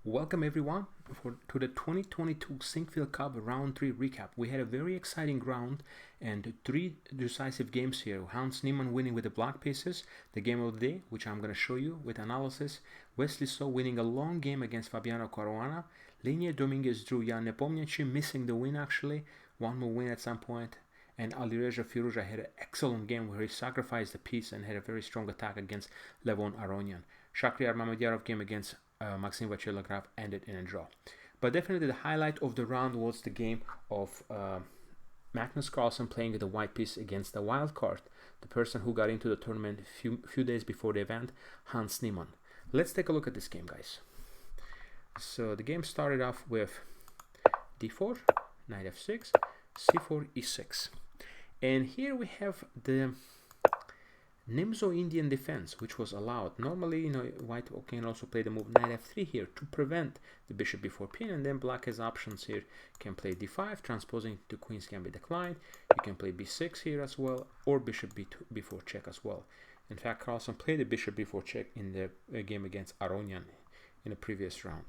Welcome everyone to the 2022 Sinquefield Cup Round 3 recap. We had a very exciting round and 3 decisive games here. Niemann winning with the block pieces, the game of the day, which I'm going to show you with analysis. Wesley So winning a long game against Fabiano Caruana. Linia Dominguez drew Jan Nepomniachtchi, missing the win actually. One more win at some point. And Alireza Firuza had an excellent game where he sacrificed the piece and had a very strong attack against Levon Aronian. Shakhriyar Mamedyarov game against Maxim Vachier-Lagrave ended in a draw. But definitely the highlight of the round was the game of Magnus Carlsen playing with the white piece against the wild card, the person who got into the tournament a few days before the event, Hans Niemann. Let's take a look at this game, guys. So the game started off with d4, knight f6, c4, e6. And here we have the Nimzo-Indian defense, which was allowed. Normally, white can also play the move knight f3 here to prevent the bishop before pin, and then black has options here. Can play d5, transposing to queens can be declined. You can play b6 here as well, or bishop b2 before check as well. In fact, Carlsen played the bishop before check in the game against Aronian in the previous round.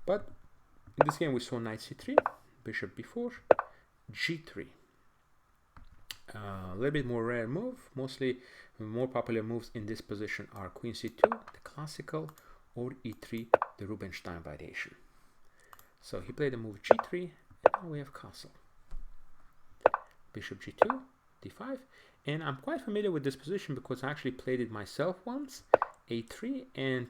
But in this game we saw knight c3, bishop b4, g3. A little bit more rare move. Mostly more popular moves in this position are queen c2, the classical, or e3, the Rubinstein variation. So he played the move g3, and now we have castle. Bishop g2, d5, and I'm quite familiar with this position because I actually played it myself once, a3, and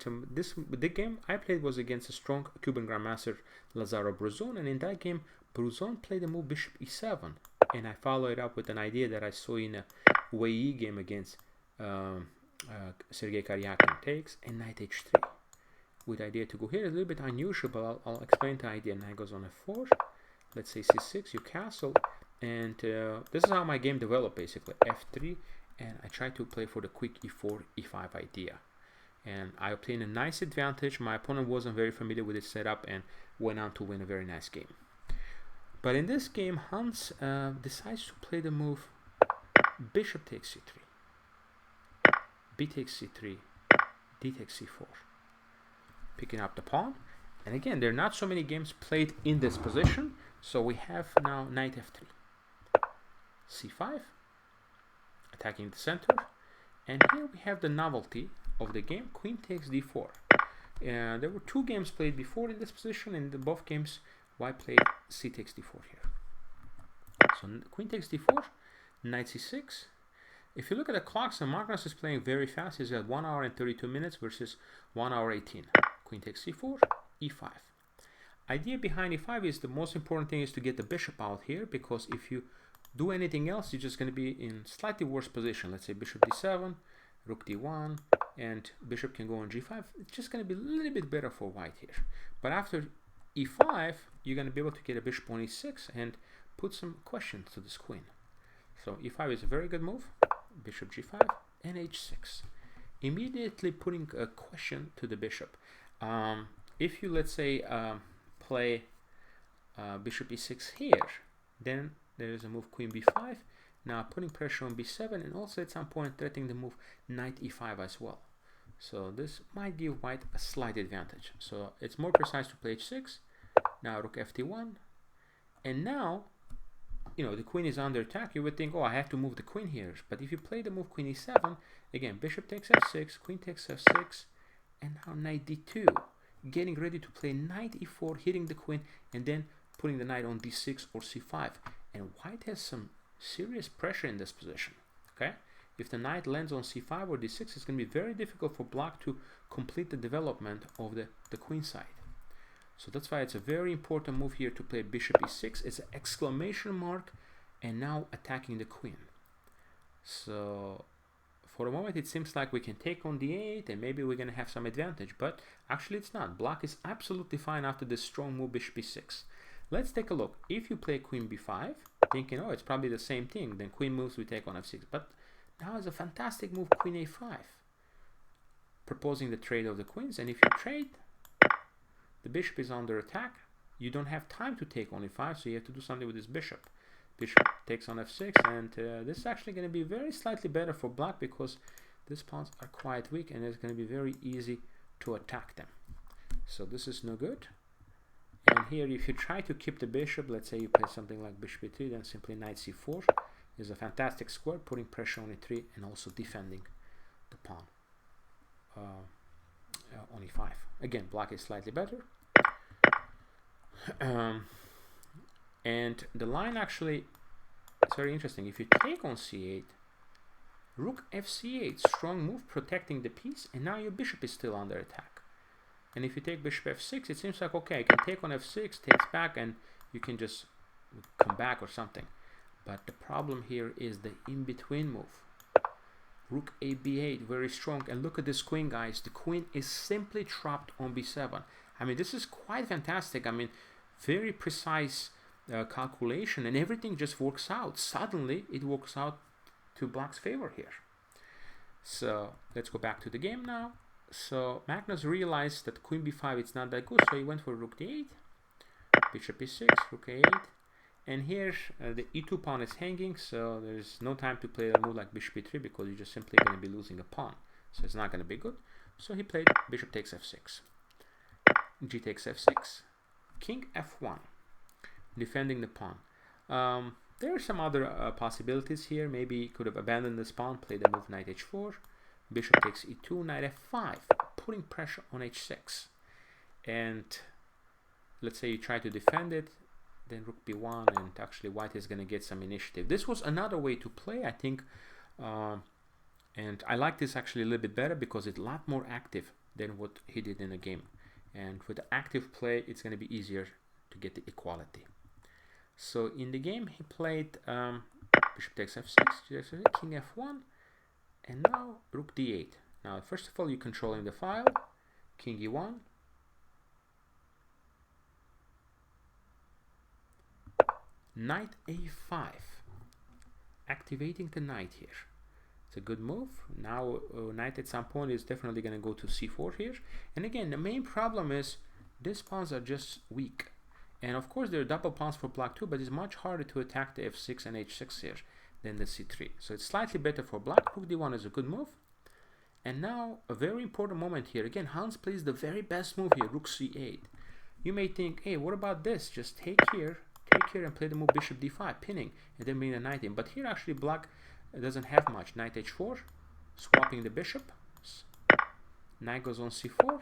the game I played was against a strong Cuban grandmaster Lazaro Bruzon, and in that game Bruzon played the move bishop e7, and I followed it up with an idea that I saw in a Wei game against Sergei Karyakin, takes, and knight h3 with idea to go here. A little bit unusual, but I'll explain the idea. Knight goes on f4, let's say c6, you castle, and this is how my game developed basically, f3, and I tried to play for the quick e4, e5 idea, and I obtained a nice advantage. My opponent wasn't very familiar with this setup and went on to win a very nice game. But in this game, Hans decides to play the move bishop takes c3, b takes c3, d takes c4, picking up the pawn. And again, there are not so many games played in this position, so we have now knight f3, c5, attacking the center, and here we have the novelty of the game, queen takes d4. There were 2 games played before in this position, and in both games white played c takes d4 here. So queen takes d4, knight c6. If you look at the clocks, Magnus is playing very fast. He's at 1 hour and 32 minutes versus 1 hour 18. Queen takes c4, e5. Idea behind e5 is the most important thing is to get the bishop out here, because if you do anything else, you're just going to be in slightly worse position. Let's say bishop d7, rook d1, and bishop can go on g5. It's just going to be a little bit better for white here. But after e5, you're going to be able to get a bishop on e6 and put some questions to this queen. So e5 is a very good move. Bishop g5 and h6, immediately putting a question to the bishop. If you, let's say, play bishop e6 here, then there is a move queen b5, now putting pressure on b7, and also at some point threatening the move knight e5 as well. So this might give white a slight advantage. So it's more precise to play h6, now rook ft1, and now the queen is under attack. You would think, oh, I have to move the queen here. But if you play the move queen e7, again, bishop takes f6, queen takes f6, and now knight d2, getting ready to play knight e4, hitting the queen, and then putting the knight on d6 or c5. And white has some serious pressure in this position. Okay, if the knight lands on c5 or d6, it's going to be very difficult for black to complete the development of the queen side. So that's why it's a very important move here to play bishop e6. It's an exclamation mark, and now attacking the queen. So for a moment it seems like we can take on d8 and maybe we're going to have some advantage, but actually it's not. Black is absolutely fine after this strong move bishop e6. Let's take a look. If you play queen b5, thinking, oh, it's probably the same thing, then queen moves, we take on f6. But now is a fantastic move, queen a5, proposing the trade of the queens. And if you trade, the bishop is under attack. You don't have time to take on e5, so you have to do something with this bishop. Bishop takes on f6, and this is actually going to be very slightly better for black because these pawns are quite weak, and it's going to be very easy to attack them. So this is no good. And here, if you try to keep the bishop, let's say you play something like bishop e3, then simply knight c4 is a fantastic square, putting pressure on e3 and also defending the pawn on e5. Again, black is slightly better. And the line actually, it's very interesting. If you take on c8, rook fc8, strong move, protecting the piece, and now your bishop is still under attack. And if you take bishop f6, it seems like, okay, I can take on f6, takes back, and you can just come back or something. But the problem here is the in-between move. Rook a b8, very strong. And look at this queen, guys. The queen is simply trapped on b7. I mean, this is quite fantastic. I mean, very precise calculation, and everything just works out. Suddenly, it works out to black's favor here. So let's go back to the game now. So Magnus realized that queen b5 it's not that good, so he went for rook d8, bishop e6, rook a8, and here the e2 pawn is hanging, so there's no time to play a move like bishop e3 because you're just simply going to be losing a pawn, so it's not going to be good. So he played bishop takes f6, g takes f6, king f1, defending the pawn. There are some other possibilities here. Maybe he could have abandoned this pawn, played the move knight h4, bishop takes e2, knight f5, putting pressure on h6. And let's say you try to defend it, then rook b1, and actually white is going to get some initiative. This was another way to play, I think, and I like this actually a little bit better because it's a lot more active than what he did in the game. And with the active play, it's going to be easier to get the equality. So in the game, he played bishop takes f6, king f1, and now rook d8. Now, first of all, you're controlling the file, king e1, knight a5, activating the knight here. It's a good move. Now, knight at some point is definitely going to go to c4 here. And again, the main problem is these pawns are just weak. And of course, there are double pawns for black too, but it's much harder to attack the f6 and h6 here than the c3. So it's slightly better for black. Rook d1 is a good move. And now, a very important moment here. Again, Hans plays the very best move here, rook c8. You may think, hey, what about this? Just take here and play the move bishop d5, pinning, and then bring the knight in. But here, actually, black doesn't have much. Knight h4, swapping the bishop. Knight goes on c4.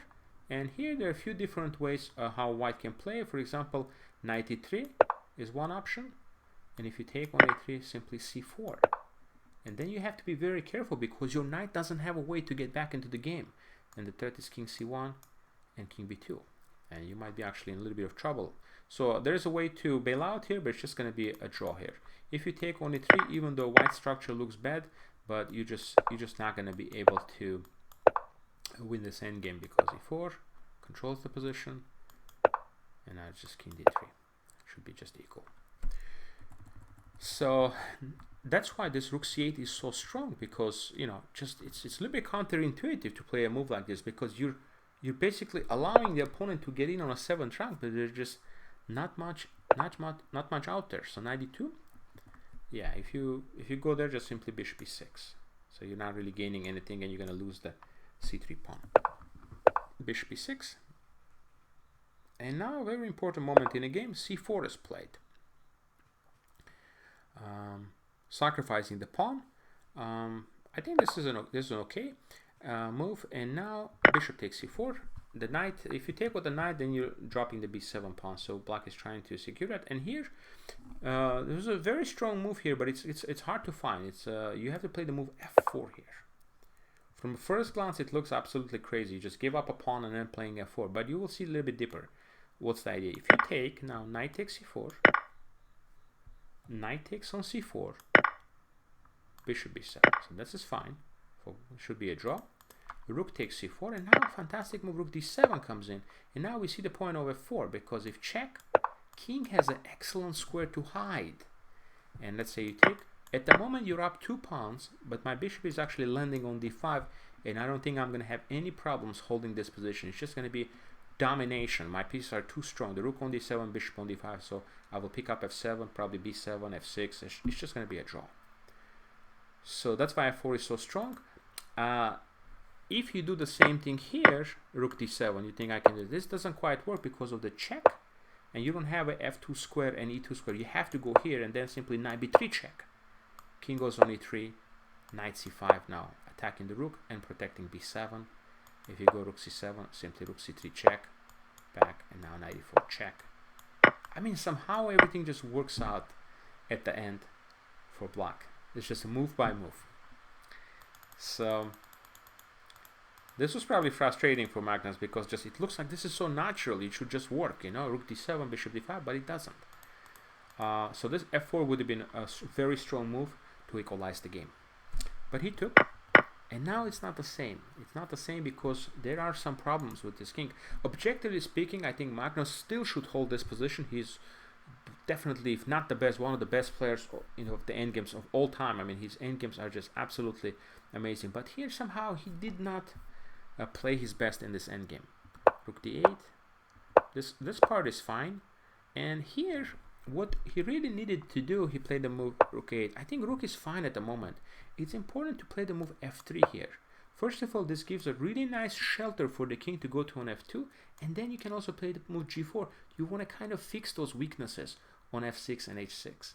And here, there are a few different ways how white can play. For example, knight e3 is one option. And if you take on a3, simply c4. And then you have to be very careful because your knight doesn't have a way to get back into the game. And the third is king c1 and king b2. And you might be actually in a little bit of trouble. So there's a way to bail out here, but it's just going to be a draw here. If you take on e3, even though white structure looks bad, but you're just not going to be able to win this endgame because e4 controls the position. And now it's just king d3. Should be just equal. So that's why this rook c8 is so strong, because it's a little bit counterintuitive to play a move like this, because you're basically allowing the opponent to get in on a 7th rank, but there's just not much out there. So knight d2, yeah, if you go there, just simply bishop e6. So you're not really gaining anything, and you're going to lose the c3 pawn. Bishop e6, and now a very important moment in the game, c4 is played. Sacrificing the pawn. I think this is an okay move. And now bishop takes c4. The knight, if you take with the knight, then you're dropping the b7 pawn. So black is trying to secure that. And here, there's a very strong move here, but it's hard to find. It's you have to play the move f4 here. From first glance, it looks absolutely crazy. You just give up a pawn and then playing f4. But you will see a little bit deeper. What's the idea? If you take now, knight takes c4. Knight takes on c4, bishop b7, so this is fine, so it should be a draw. Rook takes c4, and now a fantastic move, rook d7 comes in, and now we see the point of f4, because if check, king has an excellent square to hide. And let's say you take, at the moment you're up 2 pawns, but my bishop is actually landing on d5, and I don't think I'm going to have any problems holding this position. It's just going to be domination. My pieces are too strong. The rook on d7, bishop on d5, so I will pick up f7, probably b7, f6. It's just going to be a draw. So that's why f4 is so strong. if you do the same thing here, rook d7, you think I can do this. Doesn't quite work because of the check, and you don't have a f2 square and e2 square. You have to go here and then simply knight b3 check. King goes on e3, knight c5 now, attacking the rook and protecting b7. If you go rook c7, simply rook c3 check, back, and now knight e4 check. I mean, somehow everything just works out at the end for black. It's just a move by move. So this was probably frustrating for Magnus because just it looks like this is so natural. It should just work, you know, rook d7, bishop d5, but it doesn't. So this f4 would have been a very strong move to equalize the game. But he took, and now it's not the same. It's not the same because there are some problems with this king. Objectively speaking, I think Magnus still should hold this position. He's definitely, if not the best, one of the best players, you know, of the endgames of all time. I mean, his endgames are just absolutely amazing. But here somehow he did not play his best in this endgame. Rook d8. This part is fine, and here what he really needed to do, he played the move rook 8. I think rook is fine at the moment. It's important to play the move f3 here. First of all, this gives a really nice shelter for the king to go to an f2, and then you can also play the move g4. You want to kind of fix those weaknesses on f6 and h6.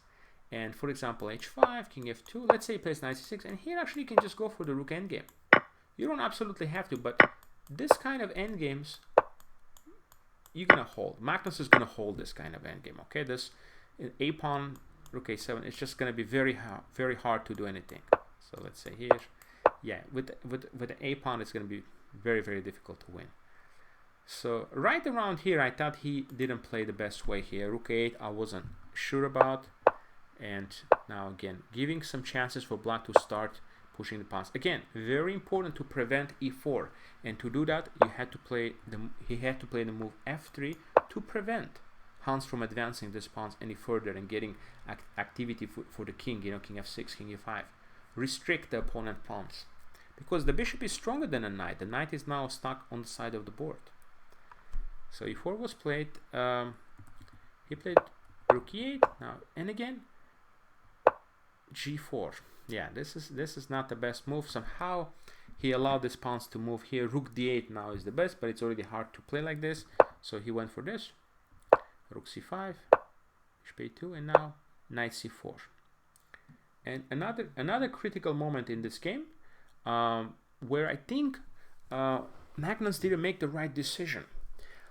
And for example, h5, king f2, let's say he plays knight c6, and here actually you can just go for the rook endgame. You don't absolutely have to, but this kind of endgames, you're gonna hold. Magnus is gonna hold this kind of endgame, okay? This a pawn, rook a7, it's just gonna be very hard to do anything. So let's say here, yeah, with the a pawn, it's gonna be very difficult to win. So right around here, I thought he didn't play the best way here. Rook 8, I wasn't sure about, and now again, giving some chances for black to start pushing the pawns. Again, very important to prevent e4, and to do that, he had to play the move f3 to prevent Hans from advancing these pawns any further and getting activity for the king. You know, king f6, king e5, restrict the opponent pawns, because the bishop is stronger than a knight. The knight is now stuck on the side of the board. So e4 was played. He played rook e8 now, and again g4. Yeah, this is not the best move. Somehow he allowed these pawns to move here. Rook d8 now is the best, but it's already hard to play like this. So he went for this. Rook c5, bishop a2, and now knight c4. And another critical moment in this game, where I think Magnus didn't make the right decision.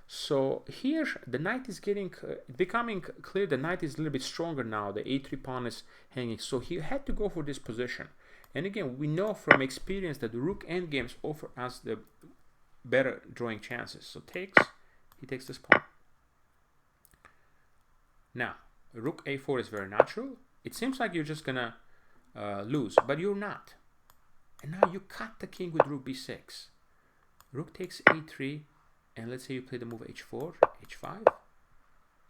So here the knight is becoming clear. The knight is a little bit stronger now. The a3 pawn is hanging, so he had to go for this position. And again, we know from experience that the rook endgames offer us the better drawing chances. So he takes this pawn. Now rook a4 is very natural. It seems like you're just gonna lose, but you're not. And now you cut the king with rook b6. Rook takes a3. And let's say you play the move h4, h5,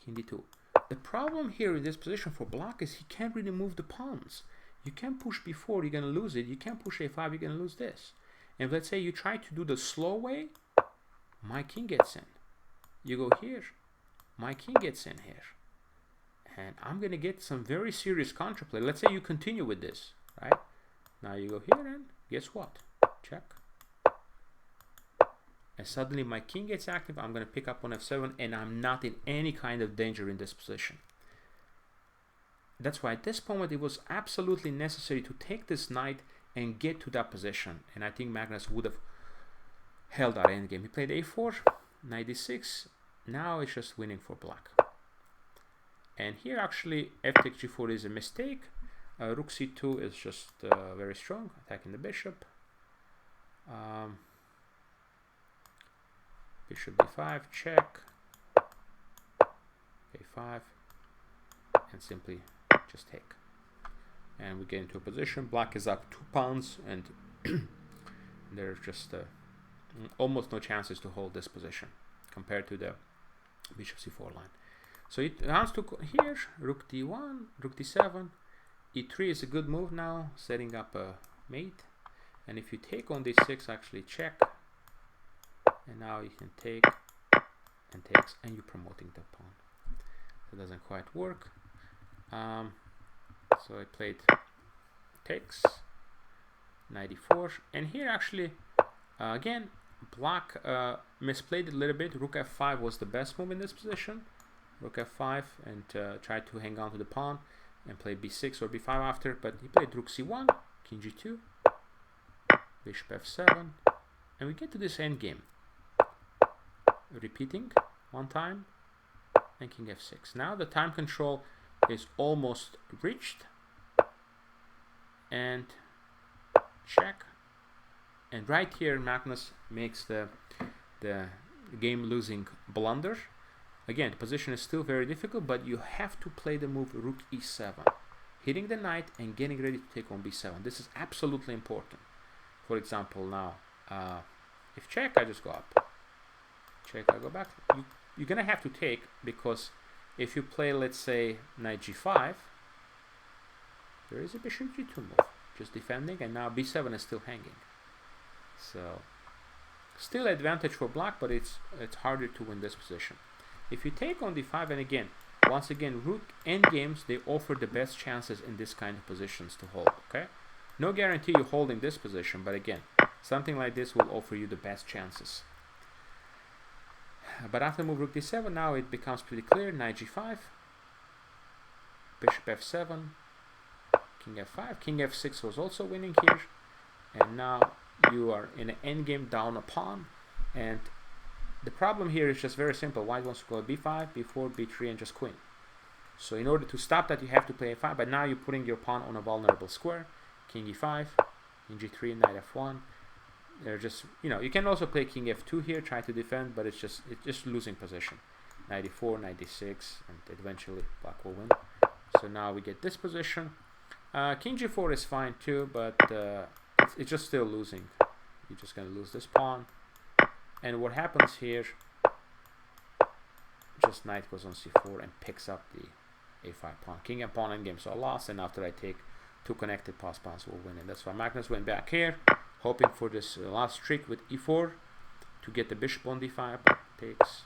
king d2. The problem here in this position for black is he can't really move the pawns. You can't push b4, you're going to lose it. You can't push a5, you're going to lose this. And let's say you try to do the slow way, my king gets in. You go here, my king gets in here. And I'm going to get some very serious counterplay. Let's say you continue with this, right? Now you go here and guess what? Check. And suddenly my king gets active. I'm going to pick up on f7, and I'm not in any kind of danger in this position. That's why at this moment it was absolutely necessary to take this knight and get to that position. And I think Magnus would have held our endgame. He played a4, knight d6. Now it's just winning for black. And here actually f takes g4 is a mistake. Rook c2 is just very strong, attacking the bishop. Bishop d5, check, a5, and simply just take. And we get into a position. Black is up 2 pawns, and there's just almost no chances to hold this position compared to the bishop c4 line. So it has to here, rook d1, rook d7, e3 is a good move now, setting up a mate. And if you take on d6, actually check. And now you can take and takes, and you're promoting the pawn. It doesn't quite work. So I played takes, knight e4, and here actually Again, black misplayed it a little bit. Rook f5 was the best move in this position. Rook f5 and tried to hang on to the pawn and play b6 or b5 after, but he played rook c1, king g2, bishop f7, and we get to this endgame. Repeating one time, and king f6. Now the time control is almost reached, and check. And right here, Magnus makes the game-losing blunder. Again, the position is still very difficult, but you have to play the move rook e7, hitting the knight and getting ready to take on b7. This is absolutely important. For example, now, if check, I just go up. Check, I go back. You're gonna have to take, because if you play, let's say, knight g5, there is a bishop g2 move, just defending, and now b7 is still hanging. So, still advantage for black, but it's harder to win this position. If you take on d5, and again, once again, rook endgames, they offer the best chances in this kind of positions to hold, okay? No guarantee you're holding this position, but again, something like this will offer you the best chances. But after move rook d7, now it becomes pretty clear. Knight g5, bishop f7, king f5, king f6 was also winning here, and now you are in an endgame down a pawn, and the problem here is just very simple. White wants to go b5, b4, b3, and just queen. So in order to stop that, you have to play a5, but now you're putting your pawn on a vulnerable square. King e5, king g3, knight f1. They're just, you can also play king f2 here, try to defend, but it's just losing position. Knight e4, knight d6, and eventually black will win. So now we get this position. King g4 is fine too, but it's just still losing. You're just going to lose this pawn. And what happens here, just knight goes on c4 and picks up the a5 pawn. King and pawn endgame, so I lost, and after I take two connected pawns will win. And that's why Magnus went back here, hoping for this last trick with e4 to get the bishop on d5, but takes.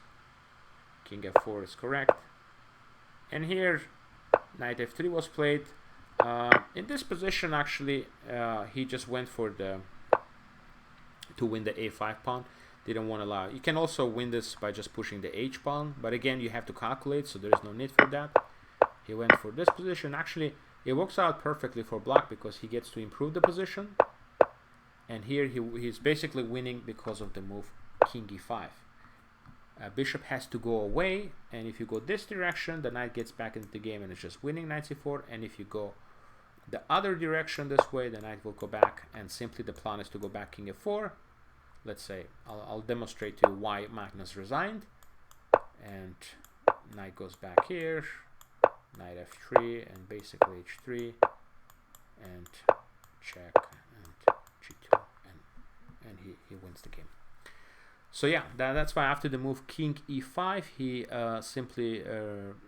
King f4 is correct. And here, knight f3 was played. In this position, actually, he just went for to win the a5 pawn. Didn't want to allow. You can also win this by just pushing the h pawn, but again, you have to calculate, so there is no need for that. He went for this position. Actually, it works out perfectly for black because he gets to improve the position, and here he's basically winning because of the move king e5. Bishop has to go away, and if you go this direction, the knight gets back into the game and it's just winning knight c4, and if you go the other direction this way, the knight will go back, and simply the plan is to go back king f4. Let's say I'll demonstrate to you why Magnus resigned, and knight goes back here, knight f3, and basically h3, and check, and g2, and he wins the game. So yeah, that's why after the move king e5, he simply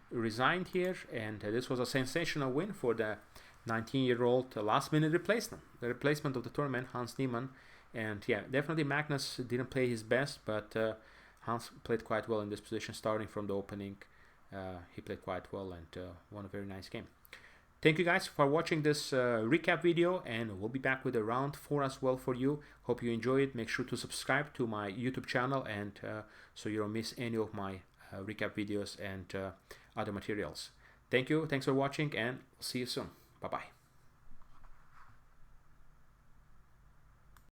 resigned here, and this was a sensational win for the 19-year-old last-minute replacement, the replacement of the tournament, Hans Niemann. And yeah, definitely Magnus didn't play his best, but Hans played quite well in this position, starting from the opening. He played quite well and won a very nice game. Thank you guys for watching this recap video, and we'll be back with a round 4 as well for you. Hope you enjoy it. Make sure to subscribe to my YouTube channel, and so you don't miss any of my recap videos and other materials. Thank you. Thanks for watching, and see you soon. Bye-bye.